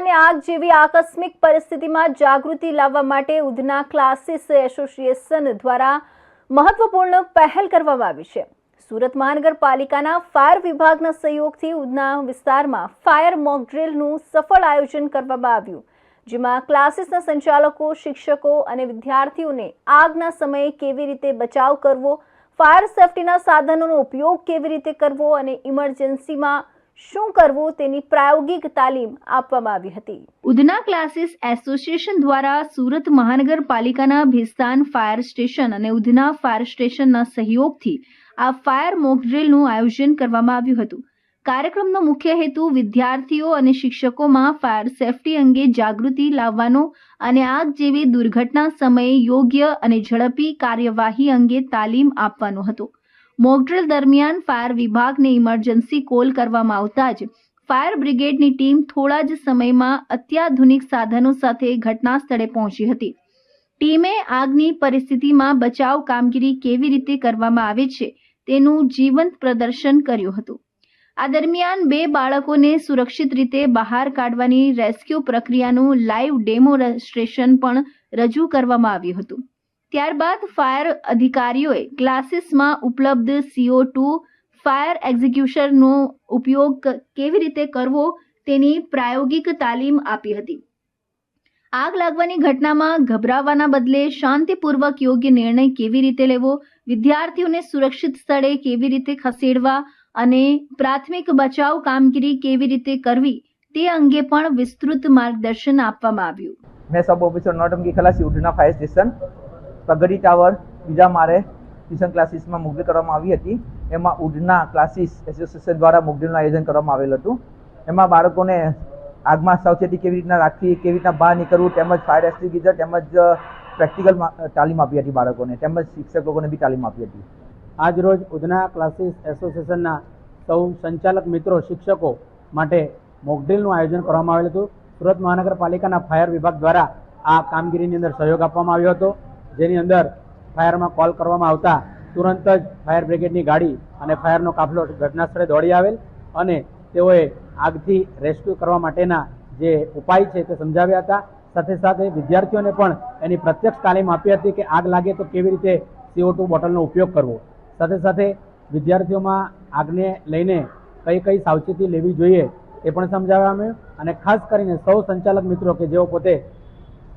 અને આગ જેવી આકસ્મિક પરિસ્થિતિમાં જાગૃતિ લાવવા માટે ઉધના ક્લાસીસ એસોસિએશન દ્વારા મહત્વપૂર્ણ પહેલ કરવામાં આવી છે। સુરત મહાનગરપાલિકાના ફાયર વિભાગના સહયોગથી ઉધના વિસ્તારમાં ફાયર મોક ડ્રીલનું સફળ આયોજન કરવામાં આવ્યું, જેમાં ક્લાસીસના સંચાલકો, શિક્ષકો અને વિદ્યાર્થીઓને આગના સમયે કેવી રીતે બચાવ કરવો, ફાયર સેફટીના સાધનોનો ઉપયોગ કેવી રીતે કરવો અને ઇમરજન્સીમાં શું કરવું તેની પ્રાયોગિક તાલીમ આપવામાં આવી હતી। ઉધના ક્લાસીસ એસોસિએશન દ્વારા સુરત મહાનગરપાલિકાના ભિસ્તાન ફાયર સ્ટેશન અને ઉધના ફાયર સ્ટેશનના સહયોગથી આ ફાયર મોક ડ્રીલનું આયોજન કરવામાં આવ્યું હતું। કાર્યક્રમનો મુખ્ય હેતુ વિદ્યાર્થીઓ અને શિક્ષકોમાં ફાયર સેફટી અંગે જાગૃતિ લાવવાનો અને આગ જેવી દુર્ઘટના સમયે યોગ્ય અને ઝડપી કાર્યવાહી અંગે તાલીમ આપવાનો હતો। મોક ડ્રીલ દરમિયાન ફાયર વિભાગને ઇમરજન્સી કોલ કરવામાં આવતા જ ફાયર બ્રિગેડની ટીમ થોડા જ સમયમાં અત્યાધુનિક સાધનો સાથે ઘટના સ્થળે પહોંચી હતી। ટીમે આગની પરિસ્થિતિમાં બચાવ કામગીરી કેવી રીતે કરવામાં આવે છે તેનું જીવંત પ્રદર્શન કર્યું હતું। આ દરમિયાન 2 બાળકોને સુરક્ષિત રીતે બહાર કાઢવાની રેસ્ક્યુ પ્રક્રિયાનું લાઈવ ડેમોન્સ્ટ્રેશન પણ રજૂ કરવામાં આવ્યું હતું। ત્યારબાદ ફાયર અધિકારીઓએ ક્લાસીસમાં ઉપલબ્ધ CO2 ફાયર એક્ઝિક્યુશનનો ઉપયોગ કેવી રીતે કરવો તેની પ્રાયોગિક તાલીમ આપી હતી। આગ લાગવાની ઘટનામાં ગભરાવાના બદલે શાંતિપૂર્વક યોગ્ય નિર્ણય કેવી રીતે લેવો, વિદ્યાર્થીઓને સુરક્ષિત સ્થળે કેવી રીતે ખસેડવા અને પ્રાથમિક બચાવ કામગીરી કેવી રીતે કરવી તે અંગે પણ વિસ્તૃત માર્ગદર્શન આપવામાં આવ્યું। मैं सब ऑफिसर नॉटम की खलासी उधना फायर स्टेशन पगड़ी टावर बीजा मारे ट्यूशन क्लासीस में मोकडेल करवामां आवी हती। एमां उधना क्लासीस एसोसिएशन द्वारा मोकडेलनुं आयोजन करवामां आवेल हतुं। एमां बाळकोने આગમાં સાવચેતી કેવી રીતના રાખવી, કેવી રીતના બહાર નીકળવું તેમજ ફાયર એક્સટિંગ્વિશર તેમજ પ્રેક્ટિકલ તાલીમ આપી હતી બાળકોને, તેમજ શિક્ષક લોકોને બી તાલીમ આપી હતી। આજ રોજ ઉધના ક્લાસીસ એસોસિએશનના સૌ સંચાલક મિત્રો, શિક્ષકો માટે મોકડ્રીલનું આયોજન કરવામાં આવેલ હતું। સુરત મહાનગરપાલિકાના ફાયર વિભાગ દ્વારા આ કામગીરીની અંદર સહયોગ આપવામાં આવ્યો હતો, જેની અંદર ફાયરમાં કોલ કરવામાં આવતા તુરંત જ ફાયર બ્રિગેડની ગાડી અને ફાયરનો કાફલો ઘટના સ્થળે દોડી આવેલ અને તેઓએ આગથી રેસ્ક્યુ કરવા માટેના જે ઉપાય છે તે સમજાવ્યા હતા। સાથે સાથે વિદ્યાર્થીઓને પણ એની પ્રત્યક્ષ તાલીમ આપી હતી કે આગ લાગે તો કેવી રીતે CO2 બોટલનો ઉપયોગ કરવો। સાથે સાથે વિદ્યાર્થીઓમાં આગને લઈને કઈ કઈ સાવચેતી લેવી જોઈએ એ પણ સમજાવવામાં આવ્યું અને ખાસ કરીને સૌ સંચાલક મિત્રો કે જેઓ પોતે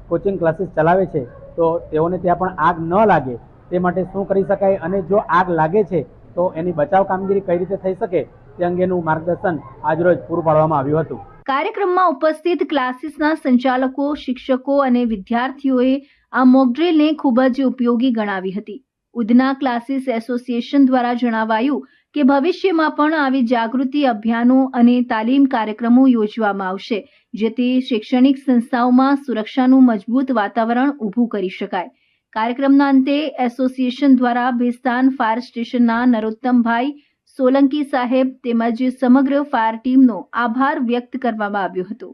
કોચિંગ ક્લાસીસ ચલાવે છે તો તેઓને ત્યાં પણ આગ ન લાગે તે માટે શું કરી શકાય અને જો આગ લાગે છે તો એની બચાવ કામગીરી કઈ રીતે થઈ શકે તે અંગેનું માર્ગદર્શન આજરોજ પૂરું પાડવામાં આવ્યું હતું। કાર્યક્રમમાં ઉપસ્થિત ક્લાસીસના સંચાલકો, શિક્ષકો અને વિદ્યાર્થીઓએ આ મોકડ્રીલને ખૂબ જ ઉપયોગી ગણાવી હતી। ઉધના ક્લાસીસ એસોસિએશન દ્વારા જણાવાયું કે ભવિષ્યમાં પણ આવી જાગૃતિ અભિયાનો અને તાલીમ કાર્યક્રમો યોજવામાં આવશે, જેથી શૈક્ષણિક સંસ્થાઓમાં સુરક્ષાનું મજબૂત વાતાવરણ ઊભું કરી શકાય। કાર્યક્રમના અંતે એસોસિએશન દ્વારા ભિસ્તાન ફાયર સ્ટેશનના નરોત્તમભાઈ સોલંકી સાહેબ તેમજ સમગ્ર ફાયર ટીમનો આભાર વ્યક્ત કરવામાં આવ્યો હતો।